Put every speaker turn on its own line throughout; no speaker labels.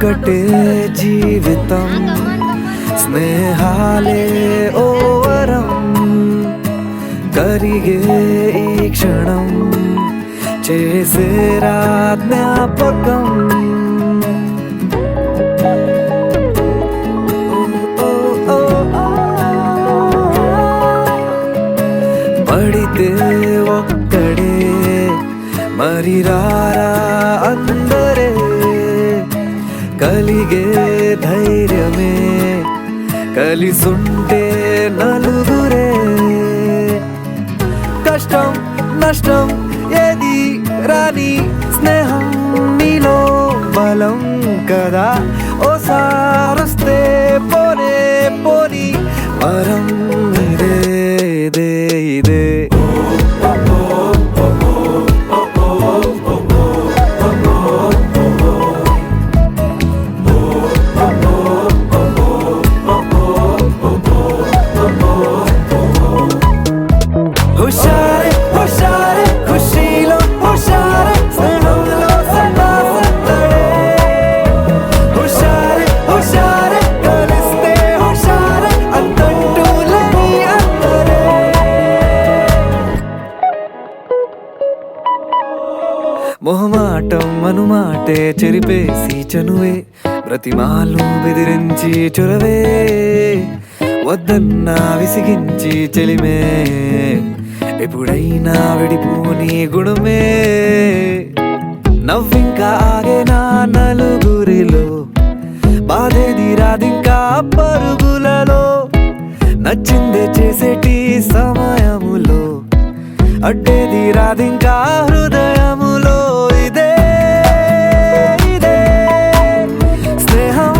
ఒక్కటే జీవితం స్నేహాలే ఓ వరం కరిగే ఈ క్షణం చేసే జ్ఞాపకం పడితే ఒక్కడే మరి రారా అందరే కలిగే ధైర్యమే కలిసుంటే నలుగురే కష్టం నష్టం ఏది రాని స్నేహం నీలో బలం కదా ఓసారొస్తే పోనే పోని వరం ఇదే ఇదే ఇదే హుషారే హుషారే ఖుషీలో హుషారే స్నేహంలో సదా సందడే హుషారే హుషారే కలిస్తే హుషారే అంతంటూ లేని అందరే మొహమాటం అనుమాటే చెరిపేసి చనువే ప్రతిమాలు బెదిరించి చొరవే వద్దన్నా విసిగించి చెలిమే ఎప్పుడైనా విడిపోని గుణమే నవ్వింకా ఆగేనా నలుగురిలో బాధేది రాదింకా పరుగులలో నచ్చిందే చేసేటి సమయములో అడ్డేది రాదింకా హృదయములో ఇదే ఇదే స్నేహం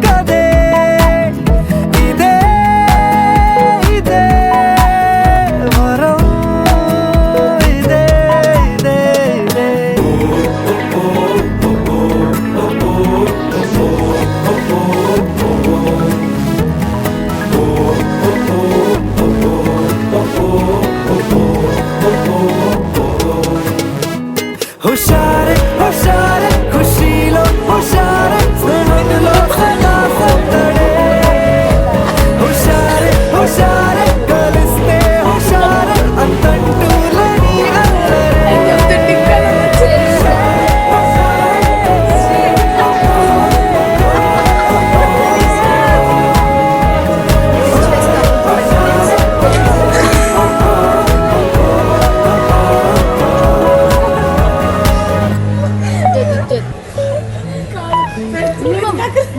కదే ఇదే ఇదే వరం ఇదే ఇదే ఇదే హుషారే హుషారే ఖుషీలో హుషారే స్నేహంలో సదా సందడే హుషారే హుషారే కలిస్తే హుషారే అంతంటూ లేని అందరే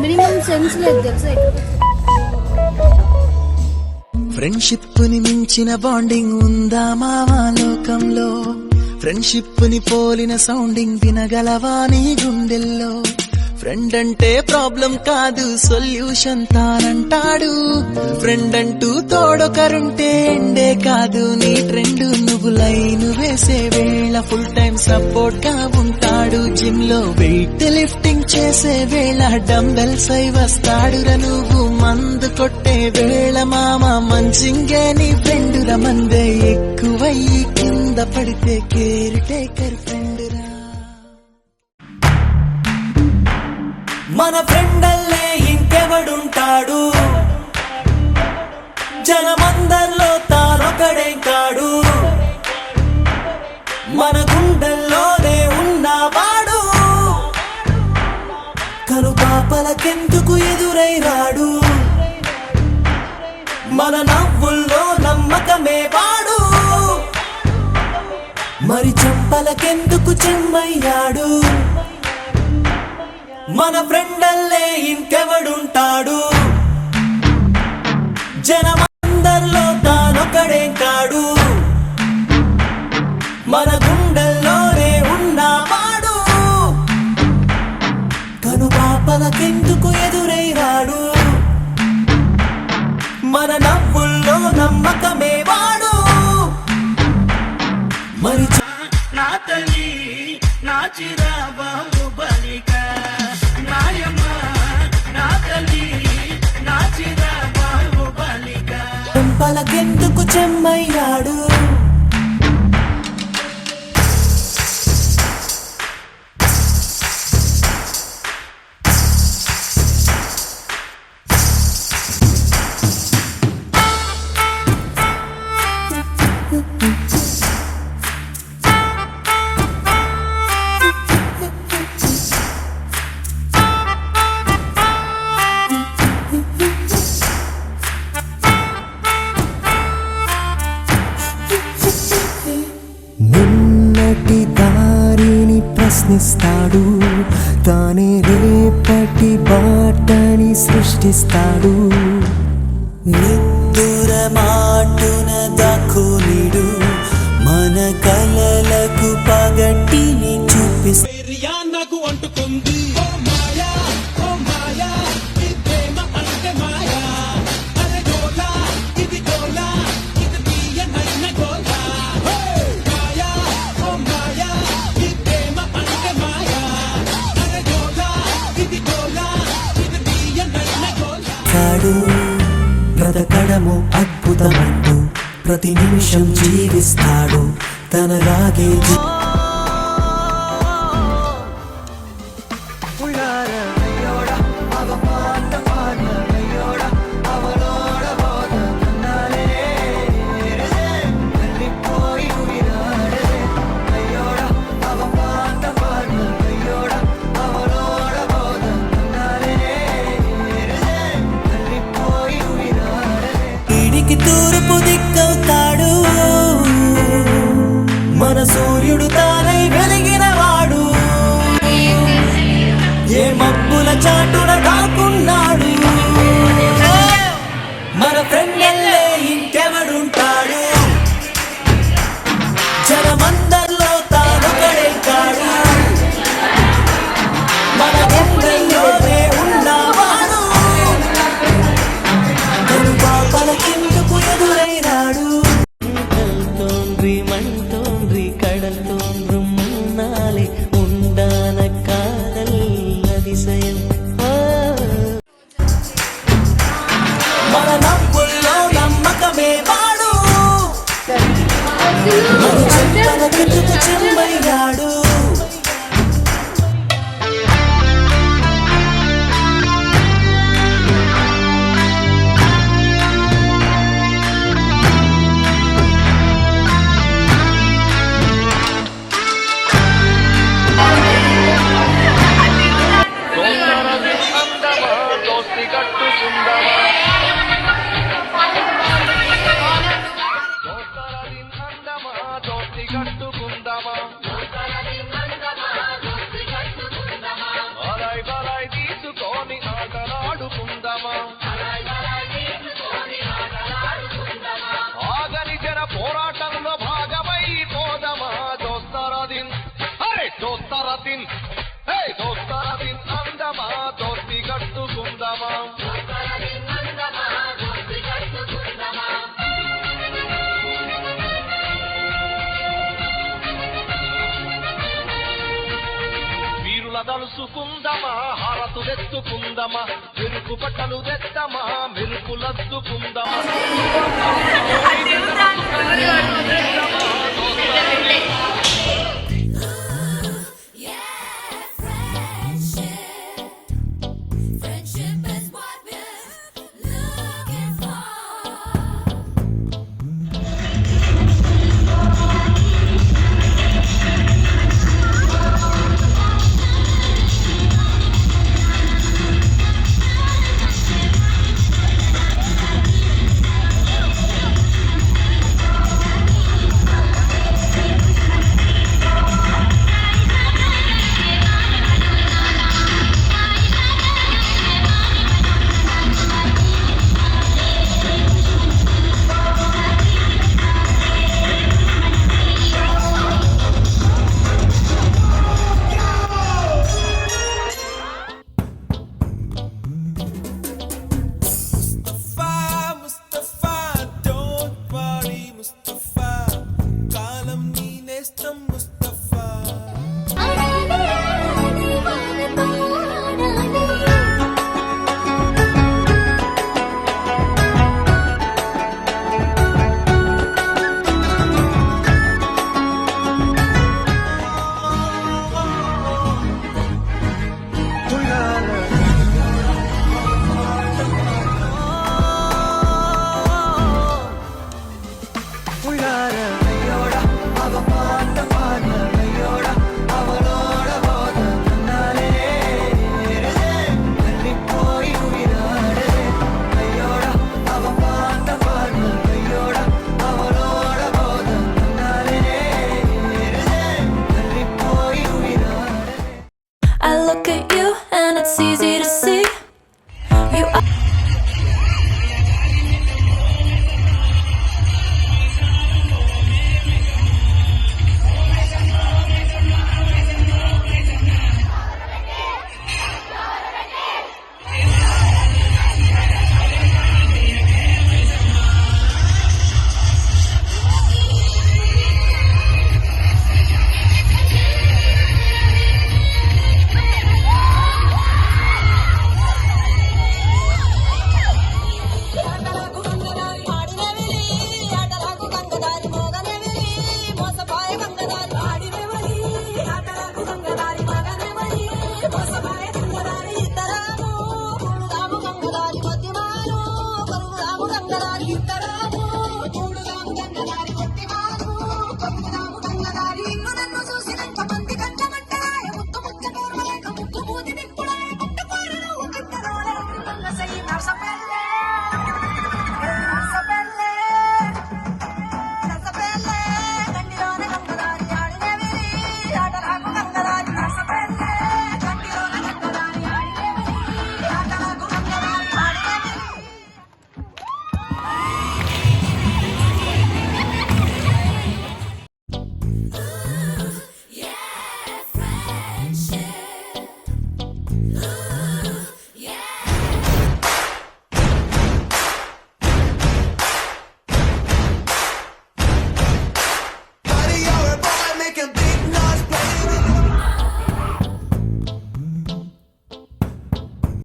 మినిమం సెన్స్ లేదు తెలుసా
ఫ్రెండ్షిప్ ని మించిన బాండింగ్ ఉందా మావా లోకంలో ఫ్రెండ్షిప్ ని పోలిన సౌండింగ్ వినగలవా నీ గుండెల్లో ఫ్రెండ్ అంటే ప్రాబ్లం కాదు సొల్యూషన్ తానంటాడు ఫ్రెండ్ అంటూ తోడొకరుంటే ఎండే కాదు నీ ట్రెండ్ నువ్వు లైన్ వేసే వేళ ఫుల్ టైం సపోర్ట్ గా ఉంటాడు జిమ్ లో వెయిట్ లిఫ్టింగ్ చేసే వేళ డంబెల్స్ అయి వస్తాడురా నువ్వు మందు కొట్టే వేళ మామ మంచింగే నీ ఫ్రెండ్ రా మందే ఎక్కువయ్యి కింద పడితే కేర్ టేకర్ ఫ్రెండ్ రా
మన ఫ్రెండల్లే ఇంకెవడుంటాడు జనమందరిలో తానొకడే కాడు మన గుండెల్లోనే ఉన్నవాడు కనుపాపలకెందుకు ఎదురై రాడు మన నవ్వుల్లో నమ్మకమే వాడు మరి చెంపలకెందుకు చెమ్మయ్యాడు మన ఫ్రెండల్లే ఇంకెవడుంటాడు జనమందరిలో తానొకడే కాడు మన గుండెల్లోనే ఉన్నవాడు కనుపాపలకెందుకు ఎదురై రాడు మన నవ్వుల్లో నమ్మకమే వాడు మరి
నా తల్లి నా చిరాబాబు బలిక నాయమ్మ నా తల్లి నా చిరాబాబు బలిక
చెంపలకెందుకు చెమ్మయ్యాడు
జీవిస్తాడు, తానే రేపటి బాటని సృష్టిస్తాడు.
నిద్దుర మాటున దక్కునిడు మన కలలకు పగటిని చూపిస్తాడు.
నాకు అంటుకుంది ఓ మాయా ఓ మాయా ఈ ప్రేమ అంటే మాయా అరే గోలా ఇది గోలా ఇది తీయనైన గోలా మాయా ఓ మాయా ఈ ప్రేమ అంటే మాయా అరే గోలా ఇది గోలా ఇది తీయనైన గోలా.
బ్రతకడము అద్భుతమంటూ ప్రతి నిమిషం జీవిస్తాడు తనలాగే వీడికి తూర్పు దిక్కవుతాడు మన సూర్యుడు తానై వెలిగిన వాడు. ఏ మబ్బుల చాటున దాక్కున్నాడు మన ఫ్రెండ్లే ఇంకెవడుంటాడు. జనమందరిలో తానొకడే కాడు మన గుండెల్లోనే ఉన్నవాడు. కనుపాపలకెందుకు ఎదురైనాడు. తోండ్రి మణ్తోండ్రి కడల్ తోండ్రుం మున్నాలే ఉండాన కాదల్ அதிசயம். మన నవ్వుల్లో నమ్మకమే వాడు, మన చెంపలకెందుకు చెంబయ్యాడు.
తీసుకొని ఆటలాడుకుందామా ఆగని జన పోరాటంలో భాగమై పోదమా. దోస్తరదిన్ హే దోస్తరదిన్ హే దోస్తరదిన్ అందమా దోస్తి కట్టుకుందామా. వీరుల దలుసుకుందమా హారతులెత్తుకుందమా మెరుపు బట్టలు తెద్దమా మెరుపులద్దుకుందమా.
look at you and it's easy to see